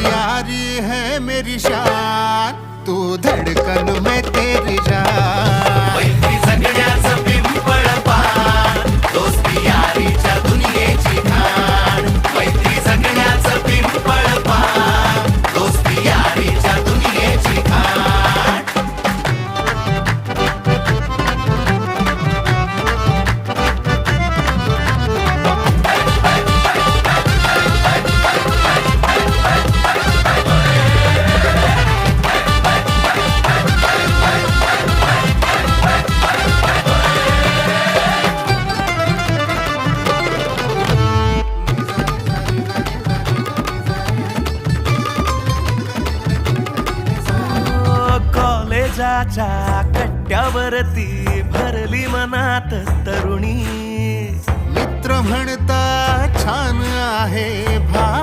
यारी है मेरी शान, तू धड़कन में तेरी जान. मैत्री जगण्याचं पिंपळ पान, दोस्ती यारीच्या दुनियेची खाण. मैत्री जगण्याचं पिंपळ पान, दोस्ती यारीच्या दुनियेची खाण. कॉलेजाच्या कट्ट्यावरती भरली मनात तरुणी. मित्र म्हणता छान आहे भावा